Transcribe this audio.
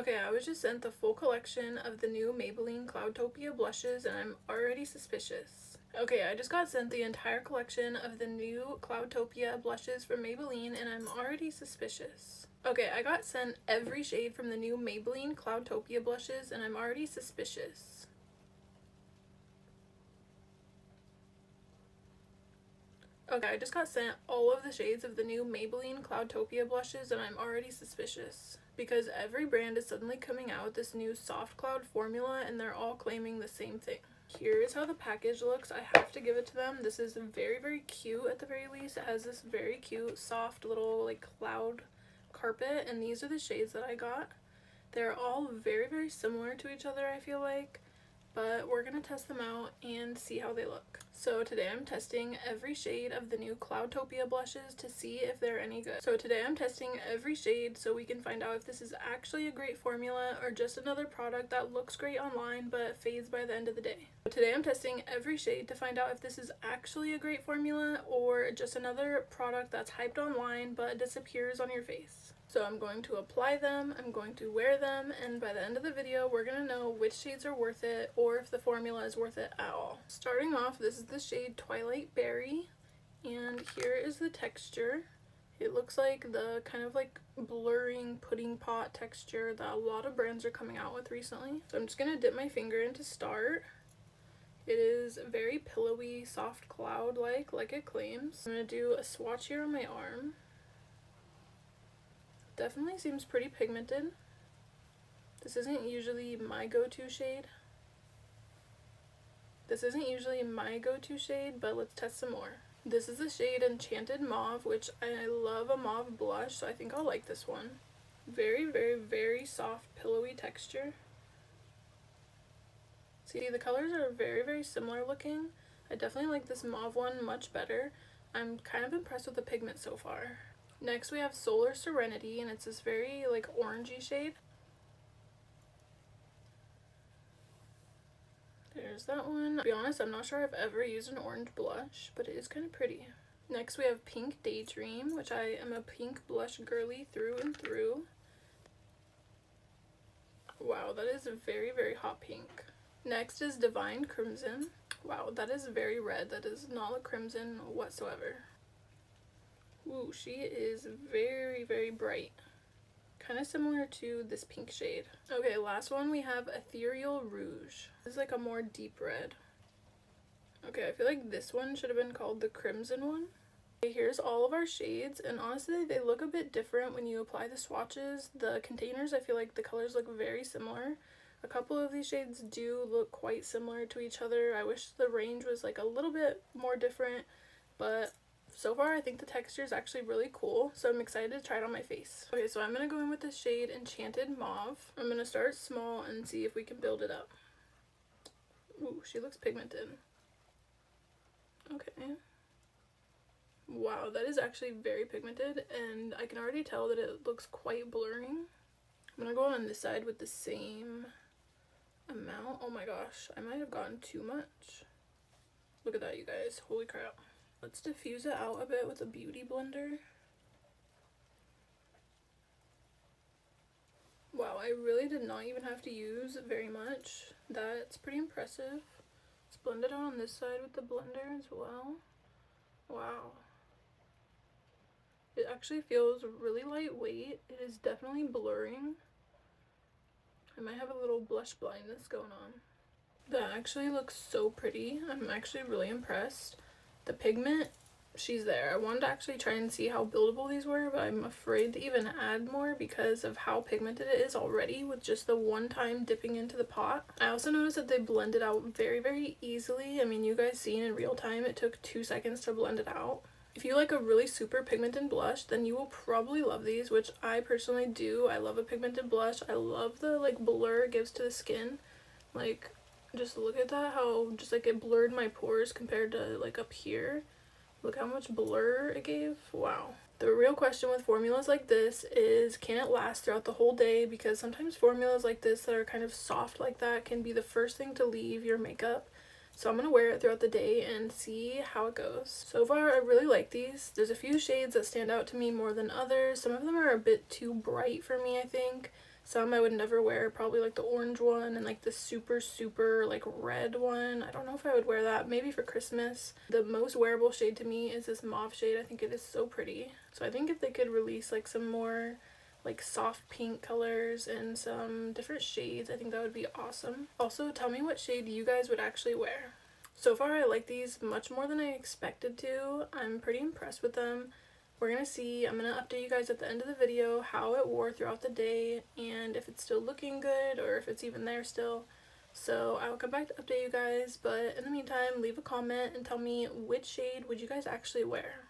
Okay, I was just sent the full collection of the new Maybelline Cloudtopia blushes and I'm already suspicious. Okay, I just got sent the entire collection of the new Cloudtopia blushes from Maybelline and I'm already suspicious. Okay, I got sent every shade from the new Maybelline Cloudtopia blushes and I'm already suspicious. Okay, I just got sent all of the shades of the new Maybelline Cloudtopia blushes and I'm already suspicious. Because every brand is suddenly coming out with this new soft cloud formula and they're all claiming the same thing. Here is how the package looks. I have to give it to them. This is very, very cute at the very least. It has this very cute soft little like cloud carpet and these are the shades that I got. They're all very, very similar to each other, I feel like, but we're gonna test them out and see how they look. So today I'm testing every shade of the new Cloudtopia blushes to see if they're any good. So today I'm testing every shade so we can find out if this is actually a great formula or just another product that looks great online but fades by the end of the day. So today I'm testing every shade to find out if this is actually a great formula or just another product that's hyped online but disappears on your face. So I'm going to apply them, I'm going to wear them, and by the end of the video we're going to know which shades are worth it or if the formula is worth it at all. Starting off, this is the shade Twilight Berry, and here is the texture. It looks like the kind of like blurring pudding pot texture that a lot of brands are coming out with recently. So I'm just going to dip my finger in to start. It is very pillowy, soft cloud-like, like it claims. I'm going to do a swatch here on my arm. Definitely seems pretty pigmented. This isn't usually my go-to shade. But let's test some more. This is the shade Enchanted Mauve, which I love a mauve blush, so I think I'll like this one. Very, very, very soft, pillowy texture. See, the colors are very, very similar looking. I definitely like this mauve one much better. I'm kind of impressed with the pigment so far. Next we have Solar Serenity, and it's this very like orangey shade. There's that one. To be honest, I'm not sure I've ever used an orange blush, but it is kind of pretty. Next we have Pink Daydream, which I am a pink blush girly through and through. Wow, that is a very, very hot pink. Next is Divine Crimson. Wow, that is very red. That does not look crimson whatsoever. Ooh, she is very, very bright. Kind of similar to this pink shade. Okay, last one we have Ethereal Rouge. This is like a more deep red. Okay, I feel like this one should have been called the crimson one. Okay, here's all of our shades, and honestly they look a bit different when you apply the swatches. The containers, I feel like the colors look very similar. A couple of these shades do look quite similar to each other. I wish the range was like a little bit more different, but so far I think the texture is actually really cool, so I'm excited to try it on my face. Okay, so I'm going to go in with the shade Enchanted Mauve. I'm going to start small and see if we can build it up. Ooh, she looks pigmented. Okay. Wow, that is actually very pigmented, and I can already tell that it looks quite blurring. I'm going to go on this side with the same amount. Oh my gosh, I might have gotten too much. Look at that, you guys. Holy crap. Let's diffuse it out a bit with a beauty blender. Wow, I really did not even have to use very much. That's pretty impressive. Let's blend it out on this side with the blender as well. Wow. It actually feels really lightweight. It is definitely blurring. I might have a little blush blindness going on. That actually looks so pretty. I'm actually really impressed. The pigment, she's there. I wanted to actually try and see how buildable these were, but I'm afraid to even add more because of how pigmented it is already with just the one time dipping into the pot. I also noticed that they blend it out very, very easily. I mean, you guys seen in real time, it took 2 seconds to blend it out. If you like a really super pigmented blush, then you will probably love these, which I personally do. I love a pigmented blush. I love the like blur it gives to the skin. Like, just look at that, how just like it blurred my pores compared to like up here. Look how much blur it gave. Wow. The real question with formulas like this is, can it last throughout the whole day? Because sometimes formulas like this that are kind of soft like that can be the first thing to leave your makeup. So I'm going to wear it throughout the day and see how it goes. So far, I really like these. There's a few shades that stand out to me more than others. Some of them are a bit too bright for me, I think. Some I would never wear, probably like the orange one and like the super like red one. I don't know if I would wear that, maybe for Christmas. The most wearable shade to me is this mauve shade. I think it is so pretty. So I think if they could release like some more like soft pink colors and some different shades, I think that would be awesome. Also, tell me what shade you guys would actually wear. So far I like these much more than I expected to. I'm pretty impressed with them. We're gonna see. I'm gonna update you guys at the end of the video how it wore throughout the day and if it's still looking good or if it's even there still. So I will come back to update you guys, but in the meantime, leave a comment and tell me which shade would you guys actually wear.